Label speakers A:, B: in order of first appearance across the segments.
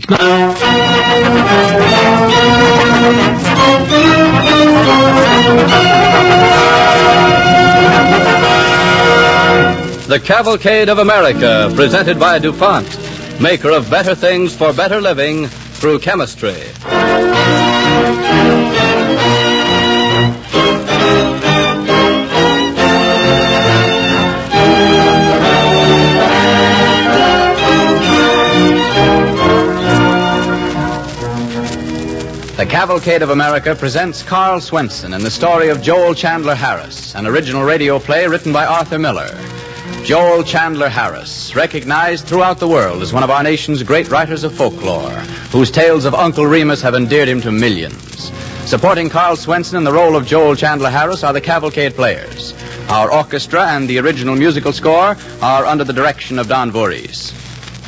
A: The Cavalcade of America, presented by DuPont, maker of better things for better living through chemistry. The Cavalcade of America presents Carl Swenson in the story of Joel Chandler Harris, an original radio play written by Arthur Miller. Joel Chandler Harris, recognized throughout the world as one of our nation's great writers of folklore, whose tales of Uncle Remus have endeared him to millions. Supporting Carl Swenson in the role of Joel Chandler Harris are the Cavalcade Players. Our orchestra and the original musical score are under the direction of Don Voorhees.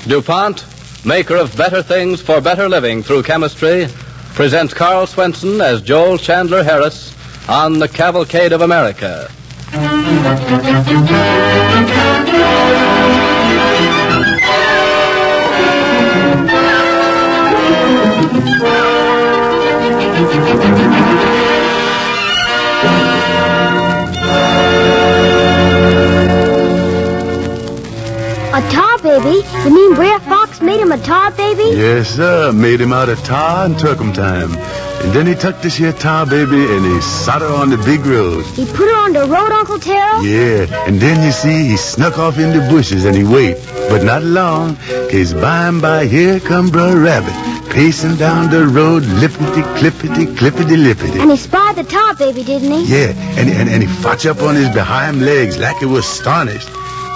A: DuPont, maker of better things for better living through chemistry, presents Carl Swenson as Joel Chandler Harris on the Cavalcade of America.
B: A tar baby? You mean Brer Fox made him a tar baby?
C: Yes, sir. Made him out of tar and turpentine. And then he took this here tar baby and he sot her on the big road.
B: He put her on the road, Uncle Terrell?
C: Yeah, and then you see he snuck off in the bushes and he wait. But not long, 'cause by and by here come Br'er Rabbit, pacing down the road, lippity, clippity, clippity, lippity.
B: And he spied the tar baby, didn't he?
C: Yeah, and he fotch up on his behind legs like he was astonished.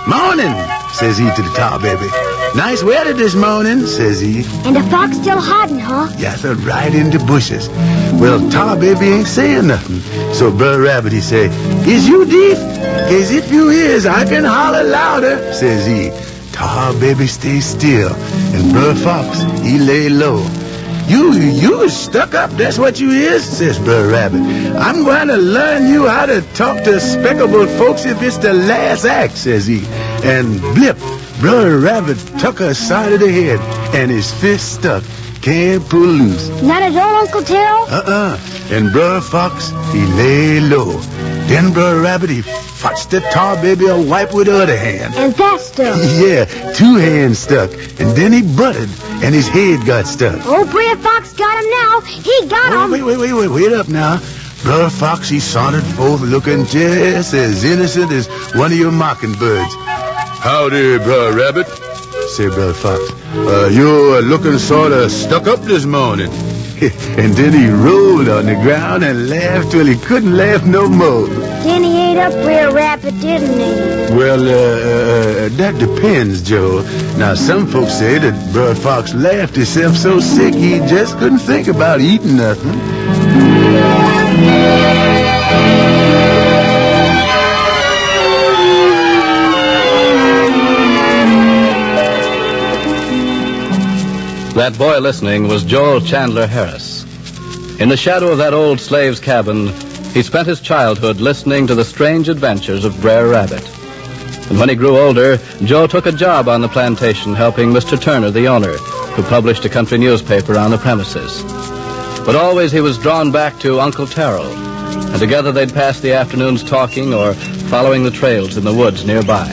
C: "Morning," says he to the tar baby. "Nice weather this morning," says he.
B: And the fox still hiding, huh?
C: Yes, sir, right in the bushes. Well, tar baby ain't saying nothing. So Br'er Rabbit, he say, "Is you deep? 'Cause if you is, I can holler louder," says he. Tar baby stay still, and Br'er Fox, he lay low. You is stuck up, that's what you is," says Br'er Rabbit. "I'm going to learn you how to talk to spectable folks if it's the last act," says he. And blip, Br'er Rabbit took her side of the head, and his fist stuck. Can't pull loose.
B: Not at all, Uncle Terrell?
C: And Br'er Fox, he lay low. Then Br'er Rabbit, he fotched the tar baby a wipe with the other hand.
B: And that stuck?
C: Yeah, 2 hands stuck. And then he butted, and his head got stuck.
B: Oh, Brer Fox got him now. He got him.
C: Wait up now. Br'er Fox, he sauntered forth looking just as innocent as one of your mockingbirds. "Howdy, Br'er Rabbit," said Br'er Fox. "You're looking sort of stuck up this morning." And then he rolled on the ground and laughed till he couldn't laugh no more.
B: Then he ate up Brer Rabbit, didn't he?
C: Well, that depends, Joe. Now, some folks say that Br'er Fox laughed himself so sick he just couldn't think about eating nothing.
A: That boy listening was Joel Chandler Harris. In the shadow of that old slave's cabin, he spent his childhood listening to the strange adventures of Brer Rabbit. And when he grew older, Joe took a job on the plantation helping Mr. Turner, the owner, who published a country newspaper on the premises. But always he was drawn back to Uncle Terrell, and together they'd pass the afternoons talking or following the trails in the woods nearby.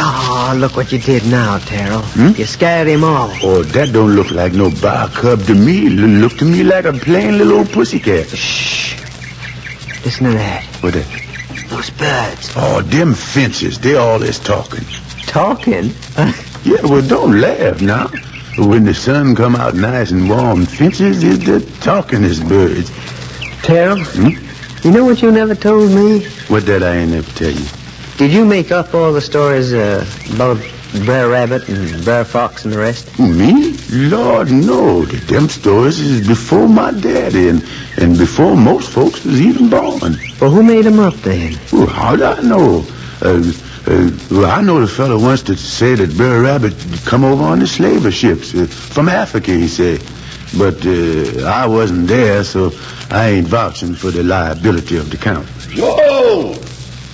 D: Oh, look what you did now, Terrell. You scared him off.
C: Oh, that don't look like no bar cub to me. Look to me like a plain little old pussycat.
D: Shh. Listen to that.
C: What that?
D: Those birds.
C: Oh, them finches. They all this talking.
D: Talking?
C: Yeah, well, don't laugh now. When the sun come out nice and warm, finches is the talkingest birds.
D: Terrell, you know what you never told me?
C: What that I ain't never tell you?
D: Did you make up all the stories about Brer Rabbit and Brer Fox and the rest?
C: Me? Lord, no. Them stories is before my daddy and before most folks was even born.
D: Well, who made them up then?
C: Well, how'd I know? Well, I know the fellow once that said that Brer Rabbit come over on the slaver ships from Africa, he said. But I wasn't there, so I ain't vouching for the liability of the count.
E: Joe!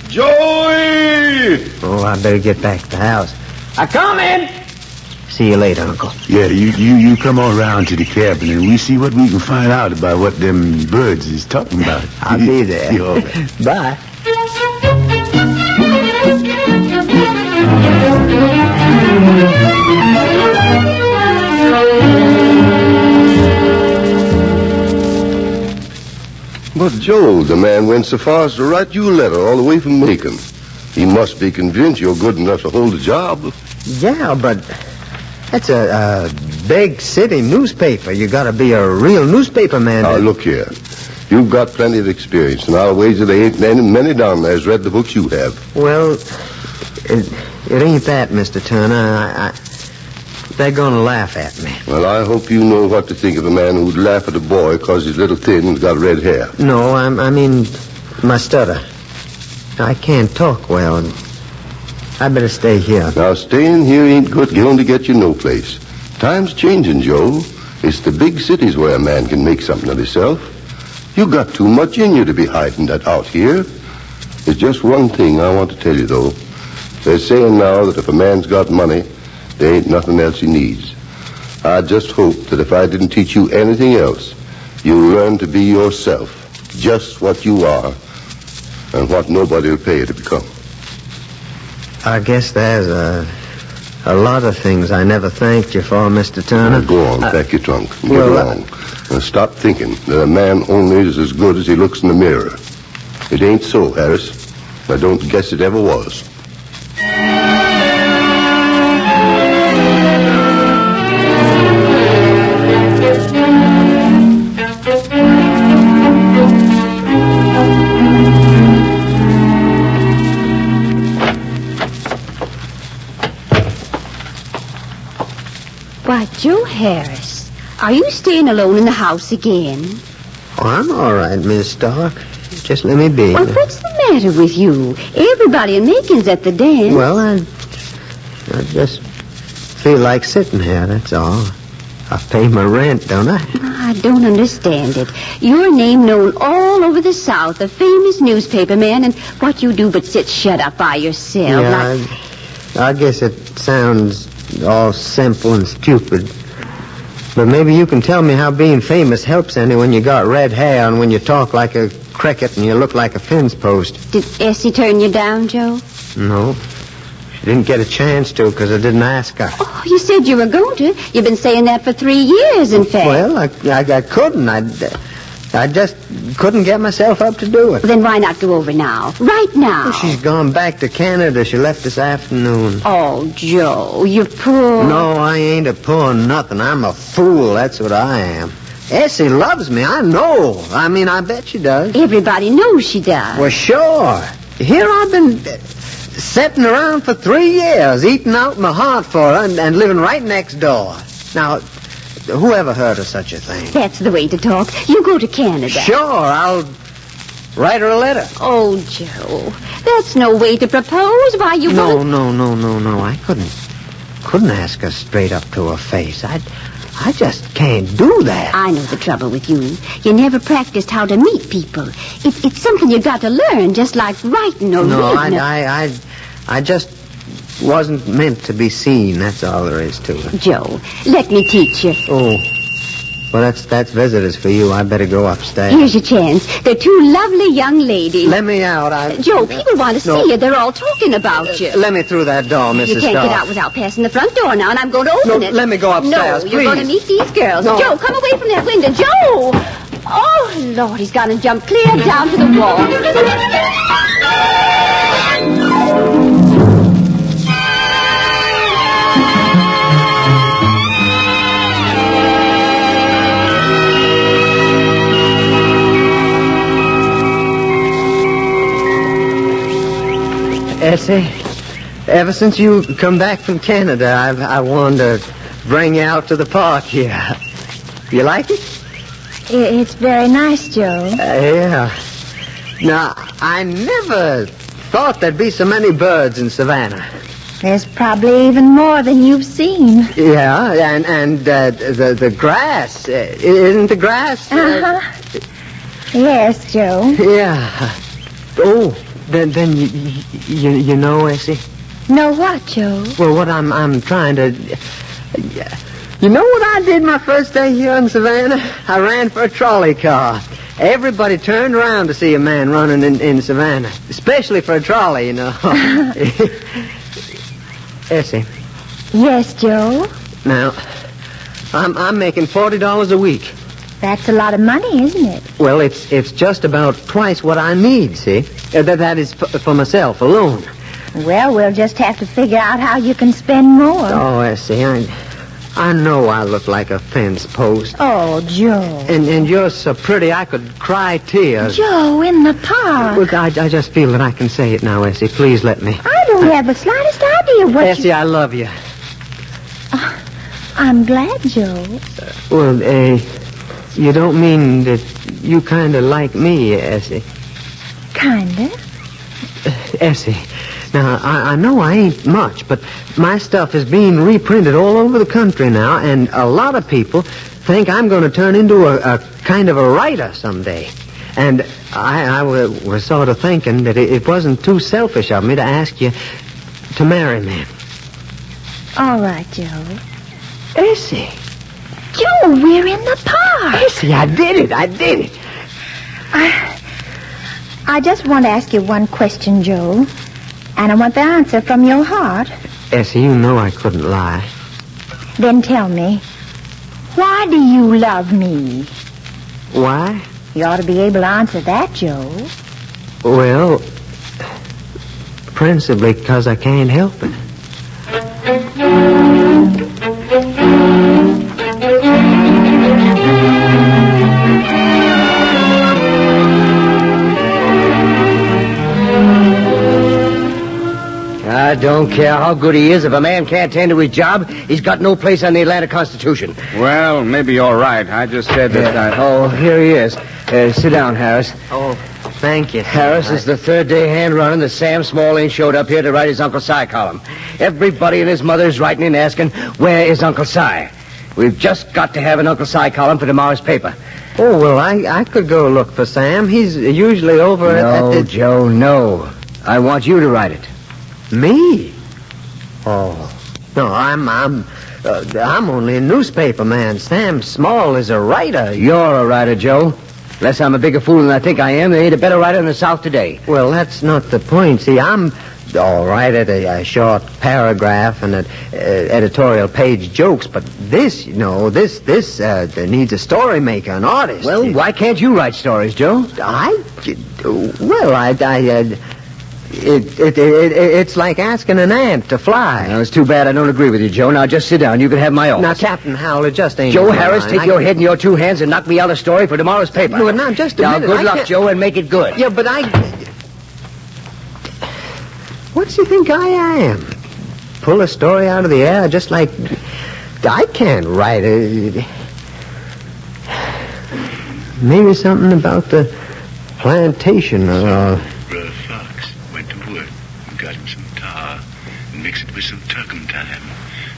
E: Joey!
D: Oh, I better get back to the house. I come in. see you later, Uncle.
C: Yeah, you come on round to the cabin and we see what we can find out about what them birds is talking about.
D: I'll be there.
C: Yeah, all right.
D: Bye.
E: But, Joe, the man went so far as to write you a letter all the way from Macon. He must be convinced you're good enough to hold a job.
D: Yeah, but that's a big city newspaper. You got to be a real newspaper man.
E: Now, look here. You've got plenty of experience, and I'll wager there ain't many down there has read the books you have.
D: Well, it ain't that, Mr. Turner. They're going to laugh at me.
E: Well, I hope you know what to think of a man who'd laugh at a boy because he's little thin and got red hair.
D: No, I mean my stutter. I can't talk well. I better stay here.
E: Now, staying here ain't going to get you no place. Time's changing, Joe. It's the big cities where a man can make something of himself. You got too much in you to be hiding that out here. There's just one thing I want to tell you, though. They're saying now that if a man's got money, there ain't nothing else he needs. I just hope that if I didn't teach you anything else, you'll learn to be yourself, just what you are, and what nobody will pay you to become.
D: I guess there's a lot of things I never thanked you for, Mr. Turner.
E: Now, go on, pack your trunk, and get
D: well,
E: along. And stop thinking that a man only is as good as he looks in the mirror. It ain't so, Harris. I don't guess it ever was.
F: Why, Joe Harris, are you staying alone in the house again?
D: Oh, I'm all right, Miss Stark. Just let me be.
F: Well, what's the matter with you? Everybody in Macon's at the dance.
D: Well, I just feel like sitting here, that's all. I pay my rent, don't I?
F: I don't understand it. Your name known all over the South, a famous newspaper man, and what you do but sit shut up by yourself.
D: Yeah, I guess it sounds all simple and stupid. But maybe you can tell me how being famous helps any when you got red hair and when you talk like a cricket and you look like a fence post.
F: Did Essie turn you down, Joe?
D: No. She didn't get a chance to because I didn't ask her.
F: Oh, you said you were going to. You've been saying that for 3 years, in fact.
D: Well, I couldn't. I just couldn't get myself up to do it.
F: Then why not go over now? Right now.
D: Well, she's gone back to Canada. She left this afternoon.
F: Oh, Joe, you're poor.
D: No, I ain't a poor nothing. I'm a fool. That's what I am. Essie loves me. I know. I mean, I bet she does.
F: Everybody knows she does.
D: Well, sure. Here I've been sitting around for 3 years, eating out my heart for her and living right next door. Now, who ever heard of such a thing?
F: That's the way to talk. You go to Canada.
D: Sure, I'll write her a letter.
F: Oh, Joe, that's no way to propose. Why, you
D: No.
F: won't...
D: I couldn't ask her straight up to her face. I just can't do that.
F: I know the trouble with you. You never practiced how to meet people. It's something you got to learn, just like writing or
D: No,
F: reading.
D: I just wasn't meant to be seen. That's all there is to it.
F: Joe, let me teach you.
D: Oh, well, that's visitors for you. I better go upstairs.
F: Here's your chance. They're two lovely young ladies.
D: Let me out.
F: Joe, people want to
D: No.
F: see you. They're all talking about you.
D: Let me through that door, Mrs.
F: You can't
D: Starr.
F: get out without passing the front door now, and I'm going to open
D: No,
F: it.
D: let me go upstairs,
F: No, you're going to
D: please.
F: meet these girls.
D: No.
F: Joe, come away from that window. Joe! Oh, Lord, he's gone and jumped clear down to the wall.
D: Essie, ever since you come back from Canada, I wanted to bring you out to the park here. You like it?
B: It's very nice, Joe.
D: Yeah. Now, I never thought there'd be so many birds in Savannah.
B: There's probably even more than you've seen.
D: Yeah, and the grass. Isn't the grass?
B: Uh-huh. Yes, Joe.
D: Yeah. Oh, then you know, Essie?
B: Know what, Joe?
D: Well, what I'm trying to... Yeah. You know what I did my first day here in Savannah? I ran for a trolley car. Everybody turned around to see a man running in Savannah, especially for a trolley, you know. Essie.
G: Yes, Joe?
D: Now, I'm making $40 a week.
G: That's a lot of money, isn't it?
D: Well, it's just about twice what I need, see? That is for myself alone.
G: Well, we'll just have to figure out how you can spend more.
D: Oh, Essie, I know I look like a fence post.
G: Oh, Joe.
D: And you're so pretty I could cry tears.
G: Joe, in the park.
D: Look, I just feel that I can say it now, Essie. Please let me.
G: I don't have the slightest idea what
D: Essie, I love you.
G: I'm glad, Joe.
D: Well, you don't mean that you kind of like me, Essie?
G: Kinda.
D: Essie, now, I know I ain't much, but my stuff is being reprinted all over the country now, and a lot of people think I'm going to turn into a kind of a writer someday. And I was sort of thinking that it wasn't too selfish of me to ask you to marry me.
G: All right, Joe.
D: Essie.
G: Joe, we're in the park.
D: Essie, I did it.
G: I just want to ask you one question, Joe. And I want the answer from your heart.
D: Essie, you know I couldn't lie.
G: Then tell me, why do you love me?
D: Why?
G: You ought to be able to answer that, Joe.
D: Well, principally because I can't help it.
H: I don't care how good he is. If a man can't tend to his job, he's got no place on the Atlanta Constitution.
I: Well, maybe you're right. I just said that
H: Oh, here he is. Sit down, Harris.
D: Oh, thank you.
H: Harris is the third day hand running that Sam Small ain't showed up here to write his Uncle Si column. Everybody and his mother's writing in asking, where is Uncle Si? We've just got to have an Uncle Si column for tomorrow's paper.
D: Oh, well, I could go look for Sam. He's usually over at the...
H: No, Joe, no. I want you to write it.
D: Me? Oh. No, I'm only a newspaper man. Sam Small is a writer.
H: You're a writer, Joe. Unless I'm a bigger fool than I think I am, there ain't a better writer in the South today.
D: Well, that's not the point. See, I'm all right at a short paragraph and at editorial page jokes, but this needs a story maker, an artist.
H: Well, why can't you write stories, Joe?
D: It's like asking an ant to fly.
H: Well, it's too bad I don't agree with you, Joe. Now, just sit down. You can have my office.
D: Now, Captain Howell, it just ain't...
H: Joe Harris, take your head in your two hands and knock me out a story for tomorrow's paper.
D: No, now, just a minute.
H: Now, good luck, Joe, and make it good.
D: Yeah, but what do you think I am? Pull a story out of the air just like... I can't write it. Maybe something about the plantation or...
J: Got him some tar and mix it with some turpentine.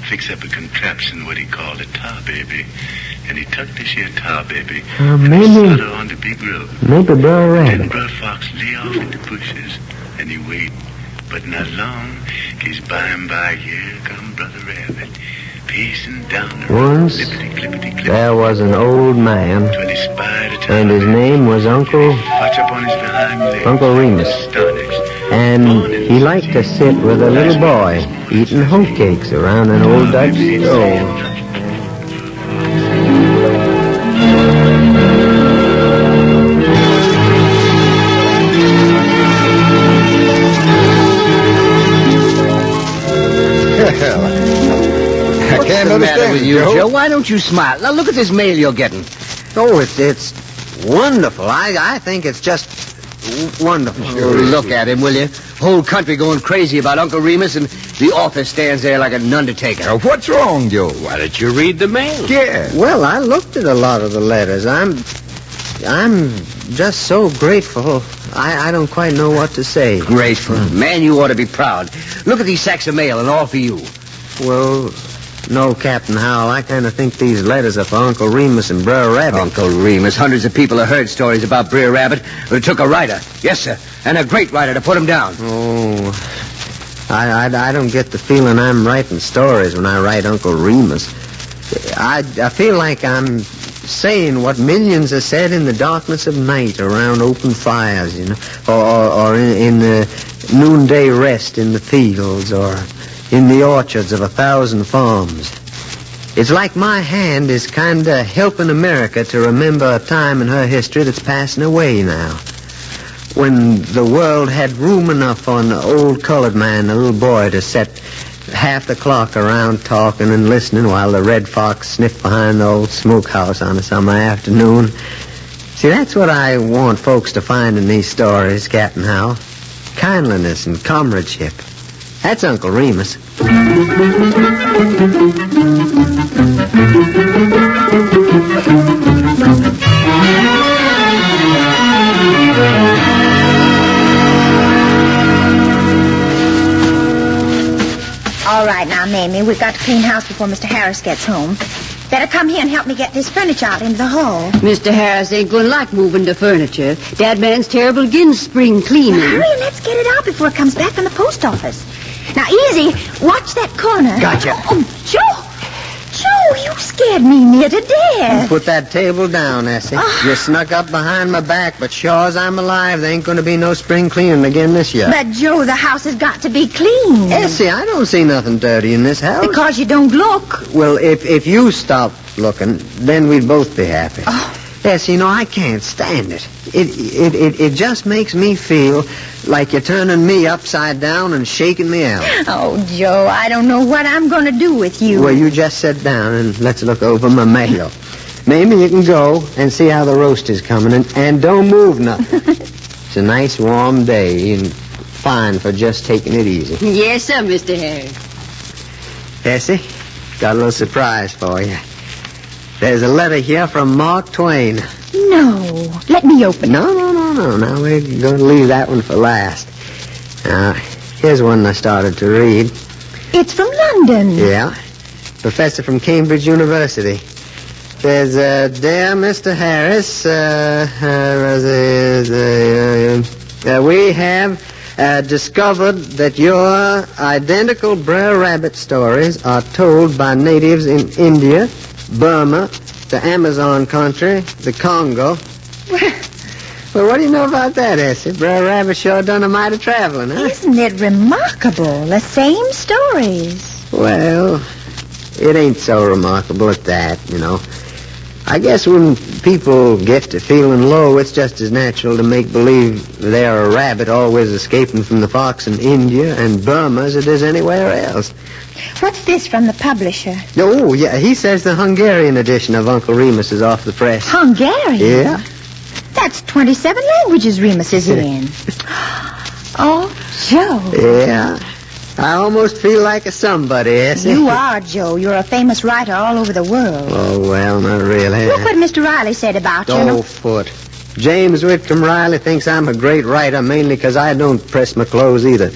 J: Fix up a contraption, what he called a tar baby. And he tucked this here tar baby and slid her on the big road.
D: Maybe Brother Rabbit.
J: Then Brother Fox lay off in the bushes and he waited. But not long, cause by and by, here come Brother Rabbit. Pacing down the road.
D: Once there was an old man, and his name was Uncle Remus. And he liked to sit with a little boy eating hoe cakes around an old Dutch stove.
H: I can't understand with you, Joe. Why don't you smile? Now, look at this mail you're getting.
D: Oh, it's wonderful. I think it's just wonderful.
H: Oh, look at him, will you? Whole country going crazy about Uncle Remus, and the author stands there like an undertaker.
C: Now, what's wrong, Joe?
I: Why don't you read the mail?
C: Yeah.
D: Well, I looked at a lot of the letters. I'm just so grateful. I don't quite know what to say.
H: Grateful. Man, you ought to be proud. Look at these sacks of mail, and all for you.
D: Well, no, Captain Howell. I kind of think these letters are for Uncle Remus and Br'er Rabbit.
H: Uncle Remus. Hundreds of people have heard stories about Br'er Rabbit, but it took a writer. Yes, sir. And a great writer to put him down.
D: Oh. I don't get the feeling I'm writing stories when I write Uncle Remus. I feel like I'm saying what millions have said in the darkness of night around open fires, or in the noonday rest in the fields, or in the orchards of 1,000 farms. It's like my hand is kind of helping America to remember a time in her history that's passing away now, when the world had room enough for an old colored man and a little boy to set half the clock around talking and listening while the red fox sniffed behind the old smokehouse on a summer afternoon. See, that's what I want folks to find in these stories, Captain Howell. Kindliness and comradeship. That's Uncle Remus.
G: All right, now, Mamie, we've got to clean house before Mr. Harris gets home. Better come here and help me get this furniture out into the hall.
F: Mr. Harris ain't going to like moving the furniture. Dad man's terrible against spring cleaning.
G: Now, hurry and let's get it out before it comes back from the post office. Now, easy. Watch that corner.
D: Gotcha.
G: Oh, Joe! Joe, you scared me near to death.
D: Put that table down, Essie. You snuck up behind my back, but sure as I'm alive, there ain't going to be no spring cleaning again this year.
G: But, Joe, the house has got to be clean.
D: Essie, I don't see nothing dirty in this house.
G: Because you don't look.
D: Well, if you stop looking, then we'd both be happy.
G: Oh.
D: Yes, I can't stand it. It just makes me feel like you're turning me upside down and shaking me out.
G: Oh, Joe, I don't know what I'm going to do with you.
D: Well, you just sit down and let's look over my mail. Maybe you can go and see how the roast is coming, and don't move nothing. It's a nice warm day and fine for just taking it easy.
F: Yes, sir, Mr. Harris.
D: Essie, got a little surprise for you. There's a letter here from Mark Twain.
G: No. Let me open it.
D: No. Now, we're going to leave that one for last. Now, here's one I started to read.
G: It's from London.
D: Yeah. Professor from Cambridge University. Says, Dear Mr. Harris, we have discovered that your identical Brer Rabbit stories are told by natives in India, Burma, the Amazon country, the Congo. Well, what do you know about that, Essie? Brer Rabbit sure done a mite of traveling, huh?
G: Isn't it remarkable? The same stories.
D: Well, it ain't so remarkable at that, I guess when people get to feeling low, it's just as natural to make believe they're a rabbit always escaping from the fox in India and Burma as it is anywhere else.
G: What's this from the publisher?
D: Oh, yeah, he says the Hungarian edition of Uncle Remus is off the press.
G: Hungarian?
D: Yeah.
G: That's 27 languages Remus is in. Oh, Joe.
D: Yeah. I almost feel like a somebody, Essie.
G: You are, Joe. You're a famous writer all over the world.
D: Oh, well, not really.
G: Look what Mr. Riley said about you.
D: Oh, Foot. James Whitcomb Riley thinks I'm a great writer, mainly because I don't press my clothes either.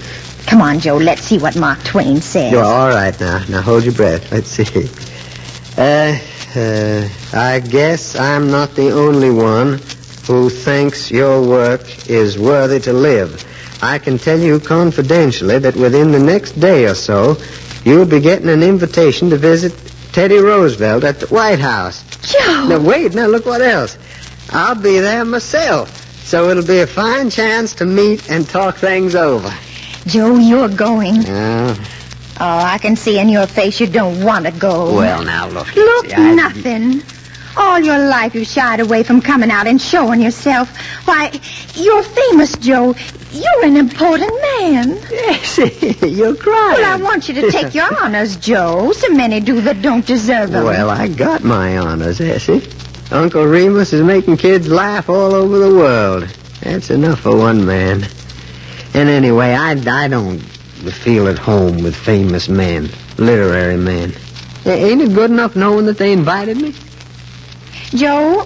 G: Come on, Joe. Let's see what Mark Twain says.
D: You're all right now. Now, hold your breath. Let's see. I guess I'm not the only one who thinks your work is worthy to live. I can tell you confidentially that within the next day or so, you'll be getting an invitation to visit Teddy Roosevelt at the White House.
G: Joe!
D: Now, wait. Now, look what else. I'll be there myself, so it'll be a fine chance to meet and talk things over.
G: Joe, you're going.
D: Yeah.
G: Oh, I can see in your face you don't want to go.
D: Well, now, look.
G: Look, nothing. All your life you shied away from coming out and showing yourself. Why, you're famous, Joe. You're an important man.
D: Yes, you're crying.
G: Well, I want you to take your honors, Joe. So many do that don't deserve them.
D: Well, I got my honors, Essie. Uncle Remus is making kids laugh all over the world. That's enough for one man. And anyway, I don't feel at home with famous men, literary men. Ain't it good enough knowing that they invited me?
G: Joe,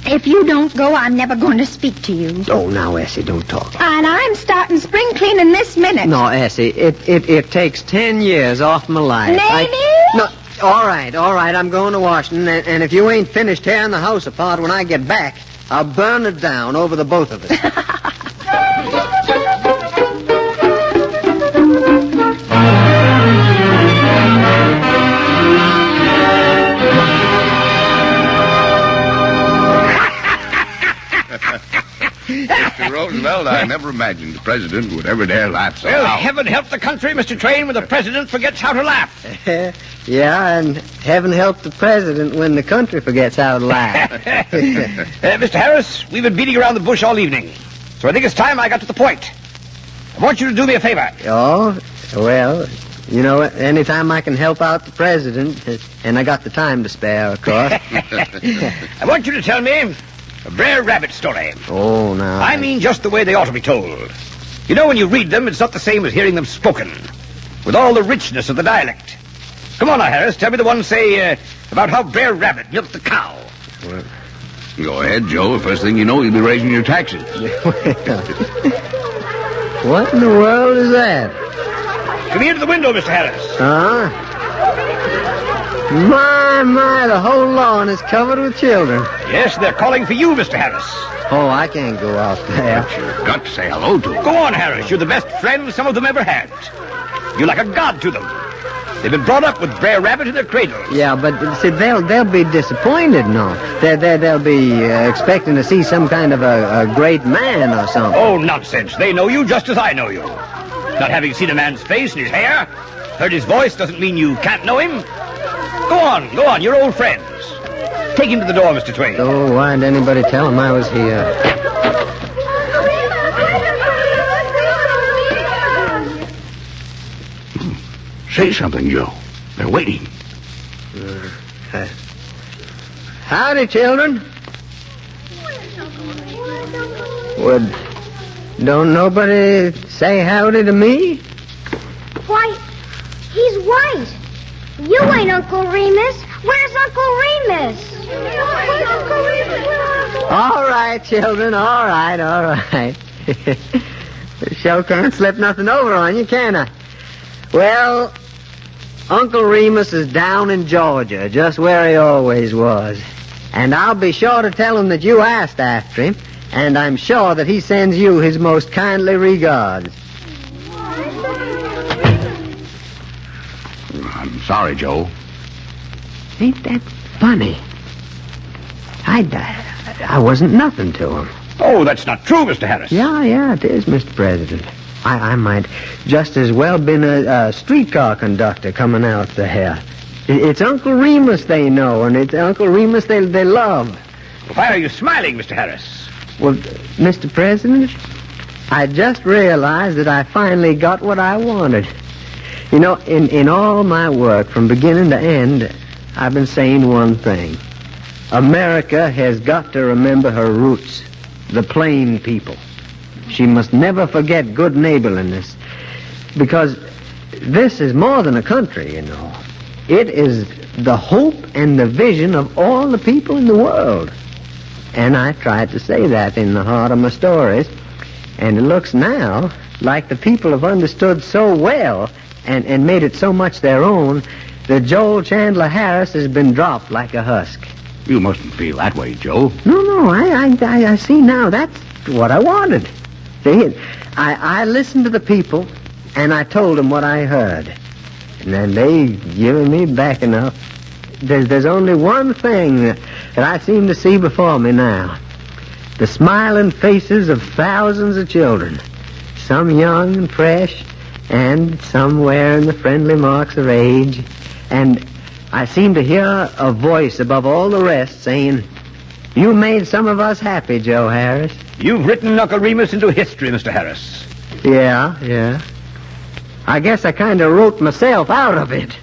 G: if you don't go, I'm never going to speak to you.
D: Oh, now, Essie, don't talk.
G: And I'm starting spring cleaning this minute.
D: No, Essie, it takes 10 years off my life.
G: Maybe?
D: No, all right, I'm going to Washington, and if you ain't finished tearing the house apart when I get back, I'll burn it down over the both of us.
I: Roosevelt, I never imagined the president would ever dare laugh so
K: Well,
I: loud.
K: heaven help the country, Mr. Train, when the president forgets how to laugh.
D: Yeah, and heaven help the president when the country forgets how to laugh.
K: Mr. Harris, we've been beating around the bush all evening, so I think it's time I got to the point. I want you to do me a favor.
D: Oh, well, you know, anytime I can help out the president, and I got the time to spare, of course.
K: I want you to tell me a Brer Rabbit story.
D: Oh, now.
K: I mean just the way they ought to be told. You know, when you read them, it's not the same as hearing them spoken, with all the richness of the dialect. Come on now, Harris, tell me the one, say, about how Brer Rabbit milked the cow.
I: Well, go ahead, Joe. First thing you know, you'll be raising your taxes.
D: What in the world is that?
K: Come here to the window, Mr. Harris.
D: Huh? My, the whole lawn is covered with children.
K: Yes, they're calling for you, Mr. Harris.
D: Oh, I can't go out there.
I: But you've got to say hello to them.
K: Go on, Harris. You're the best friend some of them ever had. You're like a god to them. They've been brought up with Brer Rabbit in their cradles.
D: Yeah, but see, they'll be disappointed, no. They'll be expecting to see some kind of a great man or something.
K: Oh, nonsense. They know you just as I know you. Not having seen a man's face and his hair, heard his voice, doesn't mean you can't know him. Go on. You're old friends. Take him to the door, Mr. Twain.
D: Oh, why didn't anybody tell him I was here?
I: Say something, Joe. They're waiting.
D: Howdy, children. Would don't nobody say howdy to me?
B: Why, he's white. You ain't Uncle Remus. Where's Uncle Remus?
D: All right, children. All right. Sure can't slip nothing over on you, can I? Well, Uncle Remus is down in Georgia, just where he always was. And I'll be sure to tell him that you asked after him, and I'm sure that he sends you his most kindly regards.
I: I'm sorry, Joe.
D: Ain't that funny? I wasn't nothing to him.
K: Oh, that's not true, Mr. Harris.
D: Yeah, it is, Mr. President. I might just as well been a streetcar conductor coming out there. It's Uncle Remus they know, and it's Uncle Remus they love.
K: Why are you smiling, Mr. Harris?
D: Well, Mr. President, I just realized that I finally got what I wanted. You know, in all my work, from beginning to end, I've been saying one thing. America has got to remember her roots, the plain people. She must never forget good neighborliness, because this is more than a country, you know. It is the hope and the vision of all the people in the world. And I tried to say that in the heart of my stories, and it looks now like the people have understood so well and made it so much their own that Joel Chandler Harris has been dropped like a husk.
I: You mustn't feel that way, Joe.
D: No, I see now. That's what I wanted. See, I listened to the people, and I told them what I heard. And then they given me back enough. There's only one thing that I seem to see before me now. The smiling faces of thousands of children. Some young and fresh, and some wearing the friendly marks of age. And I seem to hear a voice above all the rest saying, "You made some of us happy, Joe Harris."
K: You've written Uncle Remus into history, Mr. Harris.
D: Yeah. I guess I kind of wrote myself out of it.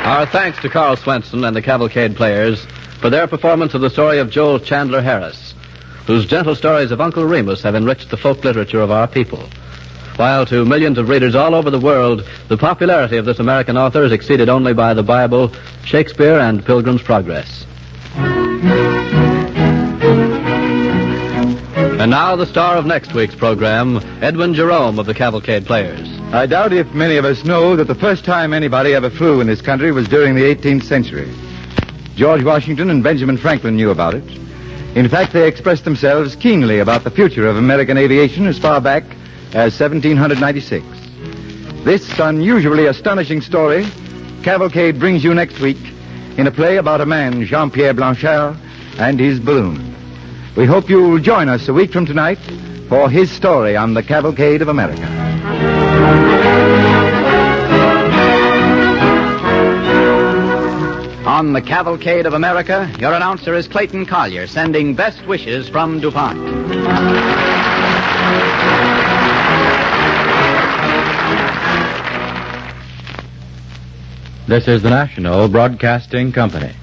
A: Our thanks to Carl Swenson and the Cavalcade players for their performance of the story of Joel Chandler Harris, whose gentle stories of Uncle Remus have enriched the folk literature of our people. While to millions of readers all over the world, the popularity of this American author is exceeded only by the Bible, Shakespeare, and Pilgrim's Progress. And now the star of next week's program, Edwin Jerome of the Cavalcade Players.
L: I doubt if many of us know that the first time anybody ever flew in this country was during the 18th century. George Washington and Benjamin Franklin knew about it. In fact, they expressed themselves keenly about the future of American aviation as far back as 1796. This unusually astonishing story, Cavalcade brings you next week in a play about a man, Jean-Pierre Blanchard, and his balloon. We hope you'll join us a week from tonight for his story on the Cavalcade of America.
A: On the Cavalcade of America, your announcer is Clayton Collier, sending best wishes from DuPont.
L: This is the National Broadcasting Company.